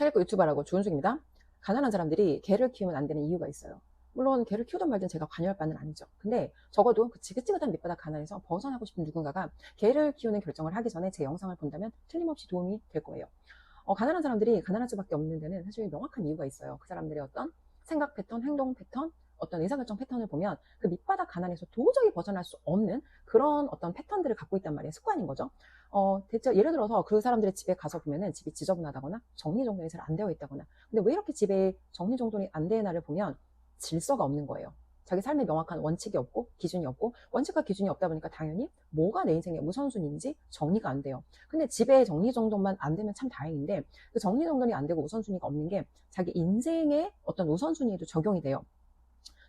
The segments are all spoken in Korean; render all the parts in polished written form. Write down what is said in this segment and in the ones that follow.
차일거 유튜버라고 조은숙입니다. 가난한 사람들이 개를 키우면 안 되는 이유가 있어요. 물론 개를 키우든 말든 제가 관여할 바는 아니죠. 근데 적어도 그 지긋지긋한 밑바닥 가난에서 벗어나고 싶은 누군가가 개를 키우는 결정을 하기 전에 제 영상을 본다면 틀림없이 도움이 될 거예요. 가난한 사람들이 가난할 수밖에 없는 데는 사실 명확한 이유가 있어요. 그 사람들의 어떤 생각 패턴, 행동 패턴, 어떤 의사결정 패턴을 보면 그 밑바닥 가난에서 도저히 벗어날 수 없는 그런 어떤 패턴들을 갖고 있단 말이에요. 습관인 거죠. 대체 예를 들어서 그 사람들의 집에 가서 보면은 집이 지저분하다거나 정리정돈이 잘 안 되어 있다거나, 근데 왜 이렇게 집에 정리정돈이 안 되나를 보면 질서가 없는 거예요. 자기 삶에 명확한 원칙이 없고 기준이 없고, 원칙과 기준이 없다 보니까 당연히 뭐가 내 인생의 우선순위인지 정리가 안 돼요. 근데 집에 정리정돈만 안 되면 참 다행인데, 그 정리정돈이 안 되고 우선순위가 없는 게 자기 인생의 어떤 우선순위에도 적용이 돼요.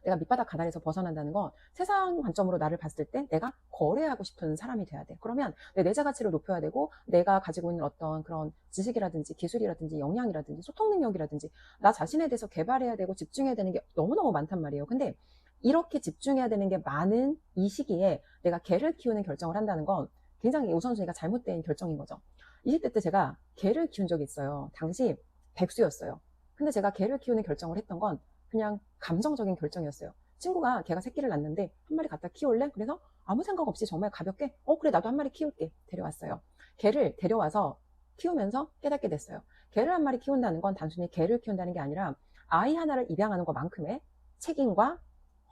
내가 밑바닥 가난에서 벗어난다는 건 세상 관점으로 나를 봤을 때 내가 거래하고 싶은 사람이 돼야 돼. 그러면 내 내재 가치를 높여야 되고, 내가 가지고 있는 어떤 그런 지식이라든지 기술이라든지 역량이라든지 소통 능력이라든지 나 자신에 대해서 개발해야 되고 집중해야 되는 게 너무너무 많단 말이에요. 근데 이렇게 집중해야 되는 게 많은 이 시기에 내가 개를 키우는 결정을 한다는 건 굉장히 우선순위가 잘못된 결정인 거죠. 20대 때 제가 개를 키운 적이 있어요. 당시 백수였어요. 근데 제가 개를 키우는 결정을 했던 건 그냥 감정적인 결정이었어요. 친구가 걔가 새끼를 낳는데 한 마리 갖다 키울래? 그래서 아무 생각 없이 정말 가볍게 그래 나도 한 마리 키울게 데려왔어요. 개를 데려와서 키우면서 깨닫게 됐어요. 개를 한 마리 키운다는 건 단순히 개를 키운다는 게 아니라 아이 하나를 입양하는 것만큼의 책임과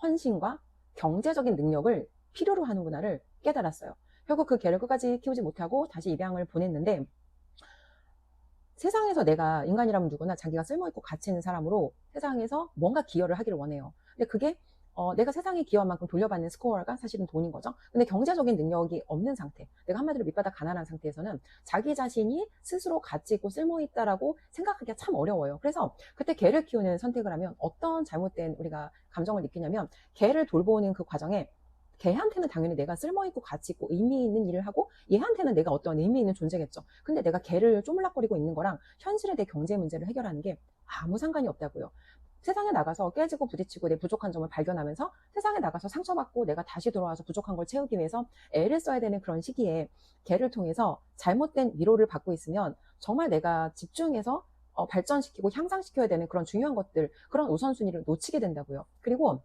헌신과 경제적인 능력을 필요로 하는구나를 깨달았어요. 결국 그 개를 끝까지 키우지 못하고 다시 입양을 보냈는데, 세상에서 내가, 인간이라면 누구나 자기가 쓸모있고 가치 있는 사람으로 세상에서 뭔가 기여를 하기를 원해요. 근데 그게 내가 세상에 기여한 만큼 돌려받는 스코어가 사실은 돈인 거죠. 근데 경제적인 능력이 없는 상태, 내가 한마디로 밑바닥 가난한 상태에서는 자기 자신이 스스로 가치 있고 쓸모있다라고 생각하기가 참 어려워요. 그래서 그때 개를 키우는 선택을 하면 어떤 잘못된 우리가 감정을 느끼냐면, 개를 돌보는 그 과정에 걔한테는 당연히 내가 쓸모있고 가치 있고 의미 있는 일을 하고, 얘한테는 내가 어떤 의미 있는 존재겠죠. 근데 내가 걔를 쪼물락거리고 있는 거랑 현실의 내 경제 문제를 해결하는 게 아무 상관이 없다고요. 세상에 나가서 깨지고 부딪히고 내 부족한 점을 발견하면서 세상에 나가서 상처받고 내가 다시 돌아와서 부족한 걸 채우기 위해서 애를 써야 되는 그런 시기에 걔를 통해서 잘못된 위로를 받고 있으면 정말 내가 집중해서 발전시키고 향상시켜야 되는 그런 중요한 것들, 그런 우선순위를 놓치게 된다고요. 그리고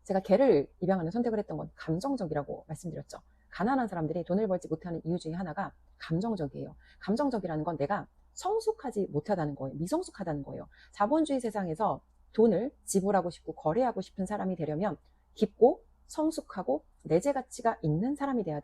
제가 개를 입양하는 선택을 했던 건 감정적이라고 말씀드렸죠. 가난한 사람들이 돈을 벌지 못하는 이유 중에 하나가 감정적이에요. 감정적이라는 건 내가 성숙하지 못하다는 거예요. 미성숙하다는 거예요. 자본주의 세상에서 돈을 지불하고 싶고 거래하고 싶은 사람이 되려면 깊고 성숙하고 내재 가치가 있는 사람이 돼야 돼요.